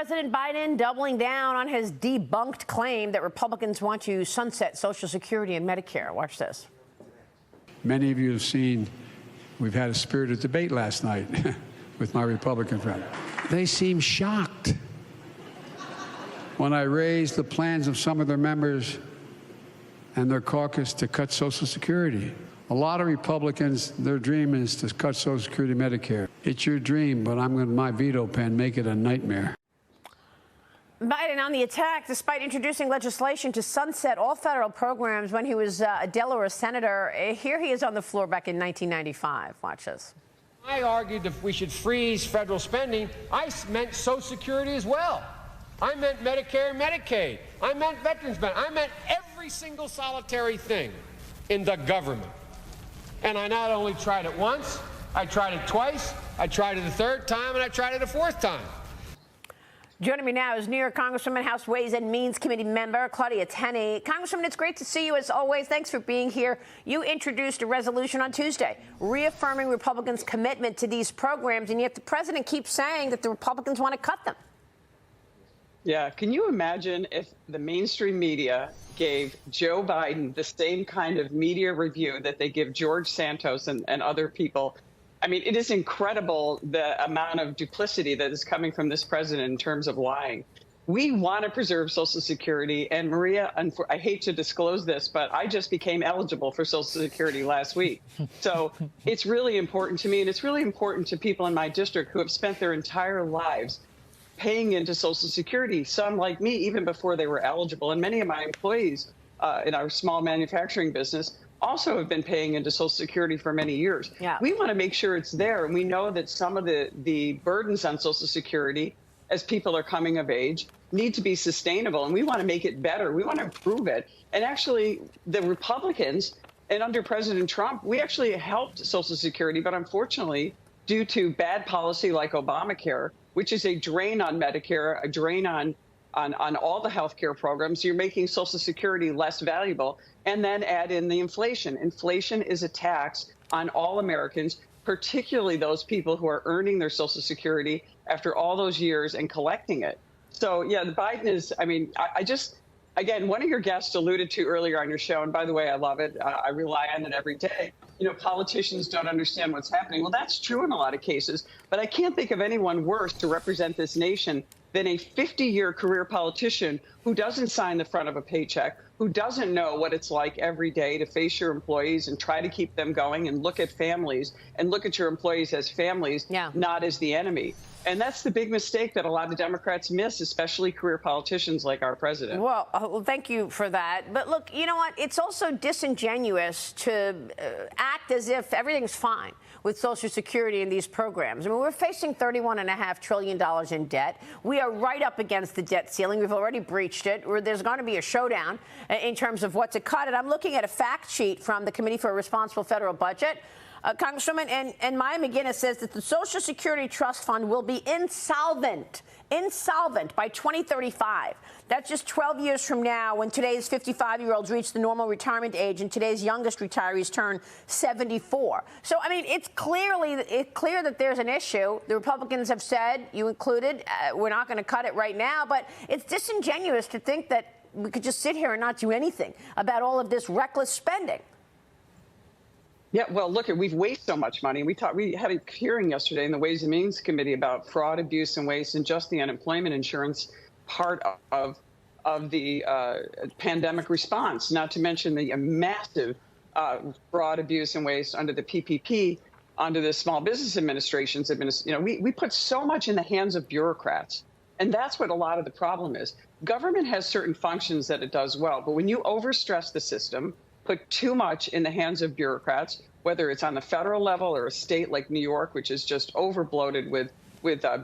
President Biden doubling down on his debunked claim that Republicans want to sunset Social Security and Medicare. Watch this. Many of you have seen we've had a spirited debate last night with my Republican friend. They seem shocked when I raised the plans of some of their members and their caucus to cut Social Security. A lot of Republicans, their dream is to cut Social Security, Medicare. It's your dream, but I'm going to, my veto pen, make it a nightmare. Biden on the attack, despite introducing legislation to sunset all federal programs when he was a Delaware senator. Here he is on the floor back in 1995. Watch this. I argued that we should freeze federal spending. I meant Social Security as well. I meant Medicare and Medicaid. I meant veterans benefits. I meant every single solitary thing in the government. And I not only tried it once, I tried it twice, I tried it a third time, and I tried it a fourth time. Joining me now is New York Congresswoman, House Ways and Means Committee member Claudia Tenney. Congresswoman, it's great to see you as always. Thanks for being here. You introduced a resolution on Tuesday reaffirming Republicans' commitment to these programs, and yet the president keeps saying that the Republicans want to cut them. Yeah, can you imagine if the mainstream media gave Joe Biden the same kind of media review that they give George Santos and other people? I mean, it is incredible the amount of duplicity that is coming from this president in terms of lying. We want to preserve Social Security. And Maria, I hate to disclose this, but I just became eligible for Social Security last week. So it's really important to me, and it's really important to people in my district who have spent their entire lives paying into Social Security, some like me, even before they were eligible. And many of my employees in our small manufacturing business also have been paying into Social Security for many years. Yeah. We want to make sure it's there. And we know that some of the burdens on Social Security as people are coming of age need to be sustainable. And we want to make it better. We want to improve it. And actually, the Republicans, and under President Trump, we actually helped Social Security. But unfortunately, due to bad policy like Obamacare, which is a drain on Medicare, a drain on all the health care programs, you're making Social Security less valuable. And then add in the inflation. Inflation is a tax on all Americans, particularly those people who are earning their Social Security after all those years and collecting it. So, yeah, the Biden is, I mean, I just, again, one of your guests alluded to earlier on your show, and by the way, I love it. I rely on it every day. You know, politicians don't understand what's happening. Well, that's true in a lot of cases, but I can't think of anyone worse to represent this nation than a 50-year career politician who doesn't sign the front of a paycheck, who doesn't know what it's like every day to face your employees and try to keep them going and look at families and look at your employees as families, not as the enemy. And that's the big mistake that a lot of Democrats miss, especially career politicians like our president. Well, thank you for that. But look, you know what? It's also disingenuous to act as if everything's fine with Social Security and these programs. I mean, we're facing $31.5 trillion in debt. We are right up against the debt ceiling. We've already breached it. There's going to be a showdown in terms of what to cut. And I'm looking at a fact sheet from the Committee for a Responsible Federal Budget. Congresswoman, and Maya McGinnis says that the Social Security Trust Fund will be insolvent by 2035. That's just 12 years from now, when today's 55-year-olds reach the normal retirement age and today's youngest retirees turn 74. So, I mean, it's clear that there's an issue. The Republicans have said, you included, we're not going to cut it right now, but it's disingenuous to think that we could just sit here and not do anything about all of this reckless spending. Yeah, well, look, we've wasted so much money. We had a hearing yesterday in the Ways and Means Committee about fraud, abuse, and waste, and just the unemployment insurance part of the pandemic response, not to mention the massive fraud, abuse, and waste under the PPP, under the Small Business Administration's we put so much in the hands of bureaucrats. And that's what a lot of the problem is. Government has certain functions that it does well, but when you overstress the system, put too much in the hands of bureaucrats, whether it's on the federal level or a state like New York, which is just overbloated with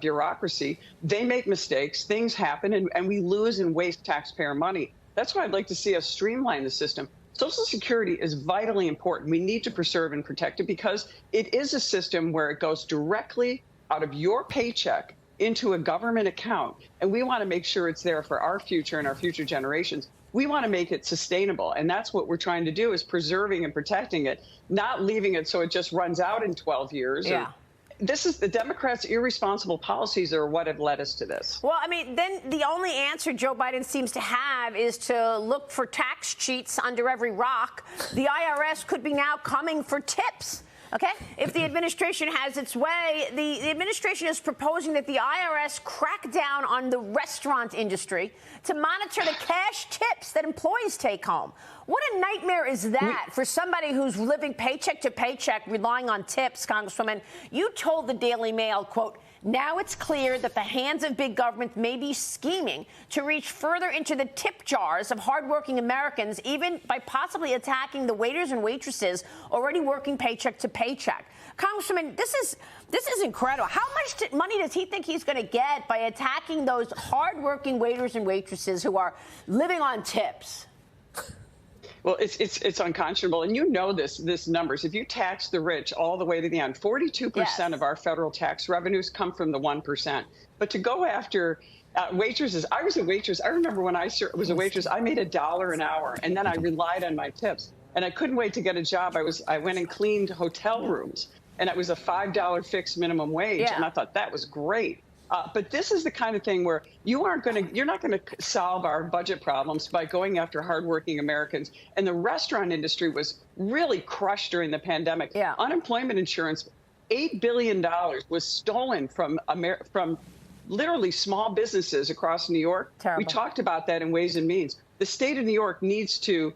bureaucracy, they make mistakes, things happen, and we lose and waste taxpayer money. That's why I'd like to see us streamline the system. Social Security is vitally important. We need to preserve and protect it because it is a system where it goes directly out of your paycheck into a government account, and we want to make sure it's there for our future and our future generations. We want to make it sustainable, and that's what we're trying to do, is preserving and protecting it, not leaving it so it just runs out in 12 years this is the Democrats' irresponsible policies are what have led us to this. Well, I mean, then the only answer Joe Biden seems to have is to look for tax cheats under every rock. The IRS could be now coming for tips. Okay? If the administration has its way, the administration is proposing that the IRS crack down on the restaurant industry to monitor the cash tips that employees take home. What a nightmare is that for somebody who's living paycheck to paycheck, relying on tips, Congresswoman? You told the Daily Mail, quote, "Now it's clear that the hands of big government may be scheming to reach further into the tip jars of hardworking Americans, even by possibly attacking the waiters and waitresses already working paycheck to paycheck." Congresswoman, this is incredible. How much money does he think he's going to get by attacking those hardworking waiters and waitresses who are living on tips? Well, it's unconscionable, and you know this numbers. If you tax the rich all the way to the end, 42% of our federal tax revenues come from the 1%. But to go after waitresses, I was a waitress. I remember when I was a waitress, I made $1 an hour, and then I relied on my tips, and I couldn't wait to get a job. I went and cleaned hotel rooms, and it was a $5 fixed minimum wage, and I thought that was great. But this is the kind of thing where you're not going to solve our budget problems by going after hardworking Americans. And the restaurant industry was really crushed during the pandemic. Unemployment insurance, $8 billion was stolen from literally small businesses across New York. Terrible. We talked about that in Ways and Means. The state of New York needs to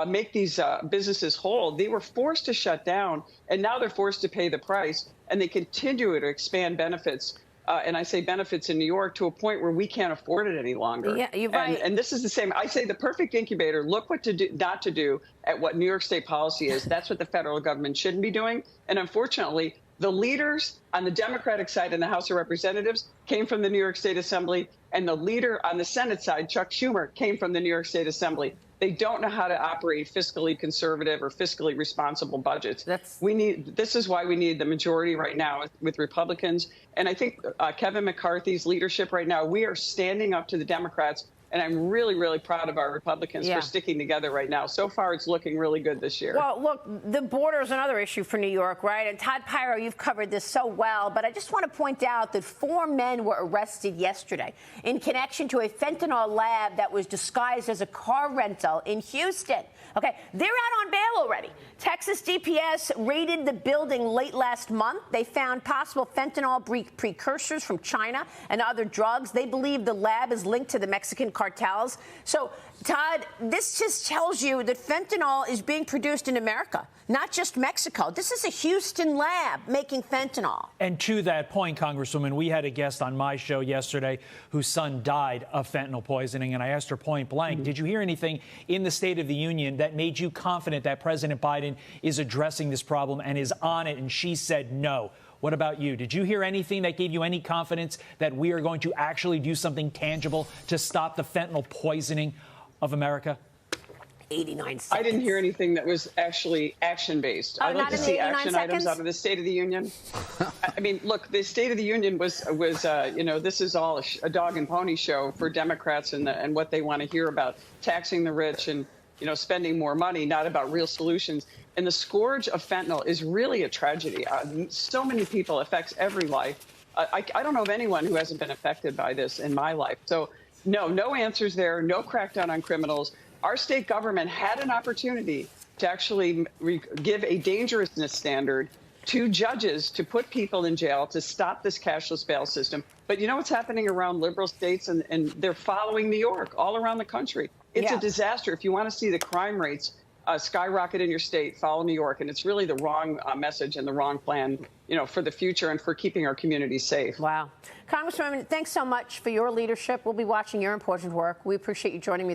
make these businesses whole. They were forced to shut down, and now they're forced to pay the price, and they continue to expand benefits. And I say benefits in New York to a point where we can't afford it any longer. Yeah, you're right. And this is the same. I say the perfect incubator. Look what to do, not to do at what New York State policy is. That's what the federal government shouldn't be doing. And unfortunately, the leaders on the Democratic side in the House of Representatives came from the New York State Assembly, and the leader on the Senate side, Chuck Schumer, came from the New York State Assembly. They don't know how to operate fiscally conservative or fiscally responsible budgets. This is why we need the majority right now with Republicans. And I think Kevin McCarthy's leadership right now, we are standing up to the Democrats. And I'm really, really proud of our Republicans for sticking together right now. So far, it's looking really good this year. Well, look, the border is another issue for New York, right? And Todd Pyro, you've covered this so well. But I just want to point out that 4 men were arrested yesterday in connection to a fentanyl lab that was disguised as a car rental in Houston. Okay, they're out on bail already. Texas DPS raided the building late last month. They found possible fentanyl precursors from China and other drugs. They believe the lab is linked to the Mexican cartels. So, Todd, this just tells you that fentanyl is being produced in America, not just Mexico. This is a Houston lab making fentanyl. And to that point, Congresswoman, we had a guest on my show yesterday whose son died of fentanyl poisoning, and I asked her point blank, did you hear anything in the State of the Union that made you confident that President Biden is addressing this problem and is on it? And she said no. What about you? Did you hear anything that gave you any confidence that we are going to actually do something tangible to stop the fentanyl poisoning of America? 89 seconds. I didn't hear anything that was actually action-based. I'd like to see action items out of the State of the Union. I mean, look, the State of the Union was this is all a dog and pony show for Democrats and what they want to hear about taxing the rich and, spending more money, not about real solutions. And the scourge of fentanyl is really a tragedy. So many people, affects every life. I don't know of anyone who hasn't been affected by this in my life. So no answers there, no crackdown on criminals. Our state government had an opportunity to actually give a dangerousness standard to judges to put people in jail to stop this cashless bail system. But you know what's happening around liberal states, and they're following New York all around the country. It's a disaster. If you want to see the crime rates skyrocket in your state, follow New York. And it's really the wrong message and the wrong plan, for the future and for keeping our communities safe. Wow. Congresswoman, thanks so much for your leadership. We'll be watching your important work. We appreciate you joining me.